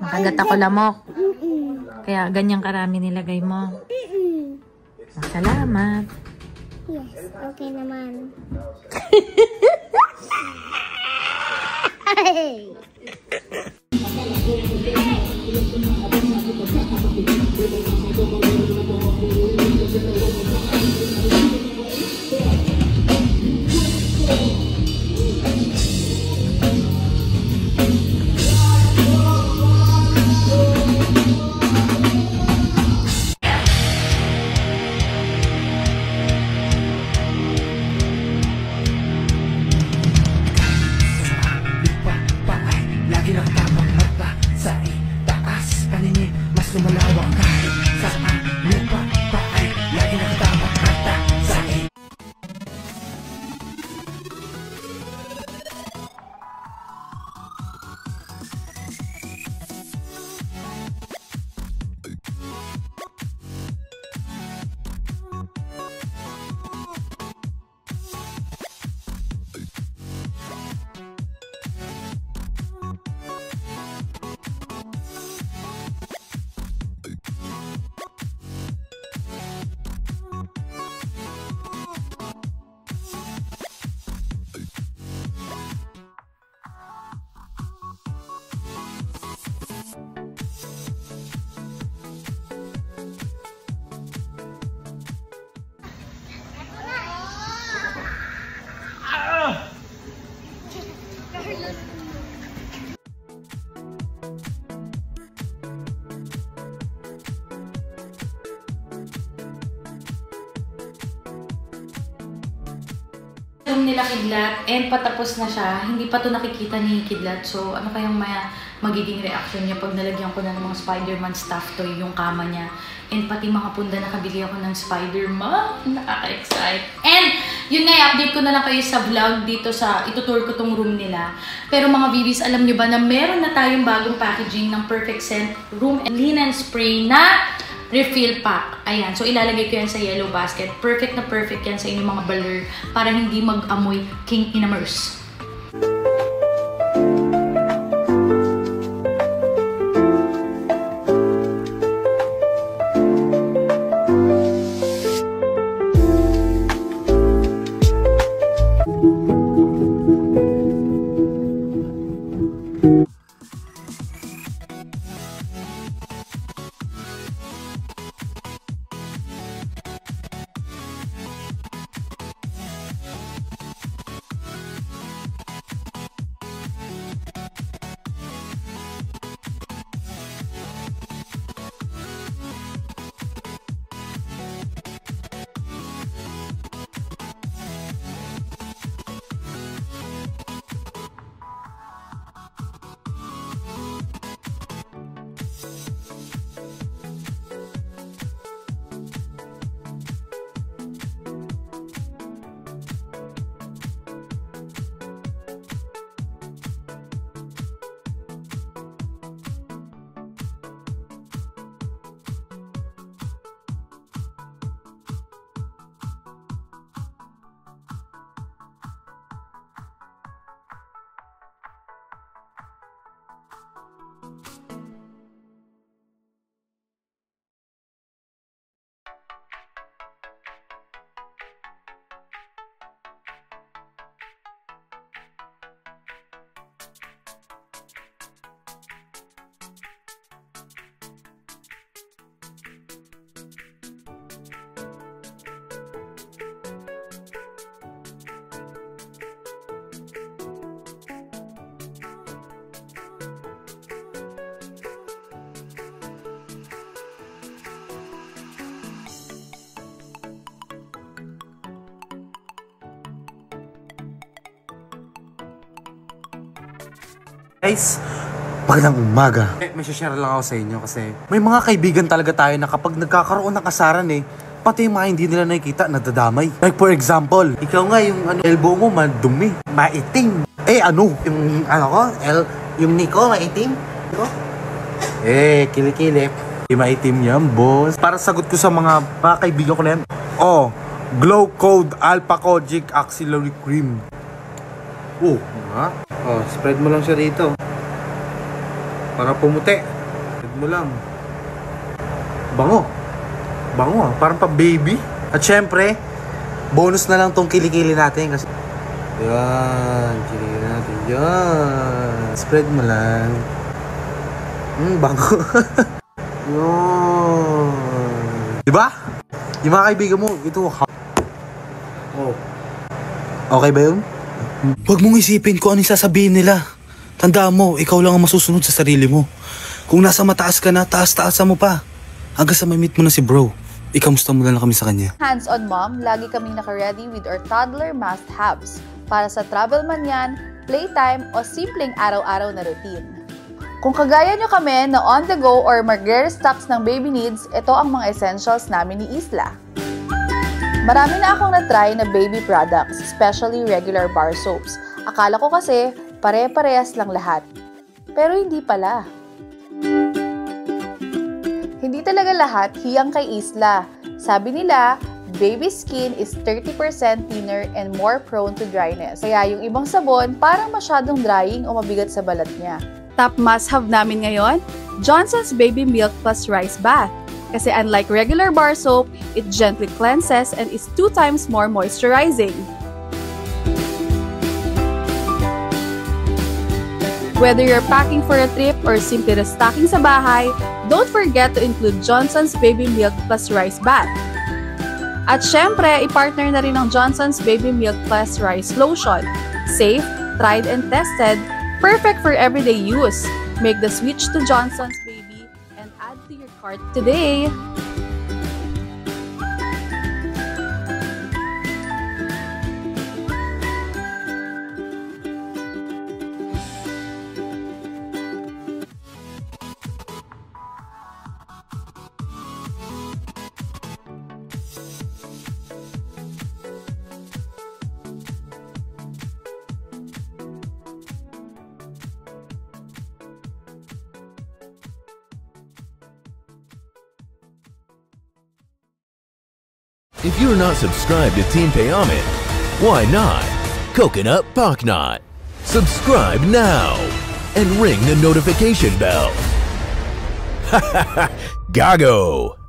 Nakagat ako lamok. Kaya ganyan karami nilagay mo. Salamat. Yes, okay naman. Lumalawak kahit saan lupa pa ay lagi nakatawag mata sa Room nila Kidlat and patapos na siya. Hindi pa to nakikita ni Kidlat. So, ano kayang magiging reaction niya pag nalagyan ko na ng mga Spider-Man stuff toy yung kama niya. And pati mga punda nakabili ako ng Spider-Man. Nakaka-excite. And, yun nga, i-update ko na lang kayo sa vlog dito sa, itutour ko tong room nila. Pero mga bibis, alam niyo ba na meron na tayong bagong packaging ng Perfect Scent Room and Linen Spray na refill pack. Ayan. So, ilalagay ko yan sa yellow basket. Perfect na perfect yan sa inyong mga baler para hindi mag-amoy King Inamers. Guys, magandang umaga. May share lang ako sa inyo kasi may mga kaibigan talaga tayo na kapag nagkakaroon ng kasaran pati yung mga hindi nila nakikita, nadadamay. Like for example, ikaw nga yung elbow mo madumi, maitim. Yung yung Nico, maitim? Nico? Kilikilip. Maitim yan, boss. Para sagot ko sa mga kaibigan ko na yan, Glow Code Alpha Kojic Auxiliary Cream. Spread mo lang siya dito. Para pumuti. Tignan mo lang. Bango. Bango ah. Parang pa-baby. At syempre, bonus na lang tong kilikili natin kasi yan, kilikili natin. Yan. Spread mo lang. Bango. Yun. Diba? Yung mga kaibigan mo, ito oh. Okay ba yun? Huwag mong isipin kung ano yung sasabihin nila. Tandaan mo, ikaw lang ang masusunod sa sarili mo. Kung nasa mataas ka na, taas-taasan mo pa. Hanggang sa may-meet mo na si bro. Ikamusta mo na lang kami sa kanya. Hands-on mom, lagi kaming naka-ready with our toddler must-haves para sa travel man yan, playtime o simpleng araw-araw na routine. Kung kagaya nyo kami na on the go or mag-restocks ng baby needs, ito ang mga essentials namin ni Isla. Marami na akong na-try na baby products, especially regular bar soaps. Akala ko kasi pare-parehas lang lahat. Pero hindi pala. Hindi talaga lahat hiyang kay Isla. Sabi nila, baby skin is 30% thinner and more prone to dryness. Kaya yung ibang sabon parang masyadong drying o mabigat sa balat niya. Top must-have namin ngayon, Johnson's Baby Milk Plus Rice Bath. Kasi unlike regular bar soap, it gently cleanses and is 2 times more moisturizing. Whether you're packing for a trip or simply restocking sa bahay, don't forget to include Johnson's Baby Milk Plus Rice Bath. At syempre, i-partner na rin ng Johnson's Baby Milk Plus Rice Lotion. Safe, tried and tested, perfect for everyday use. Make the switch to Johnson's Baby and add to your cart today. If you're not subscribed to Team Payaman, why not? Coconut Pocknot. Subscribe now and ring the notification bell. Gago!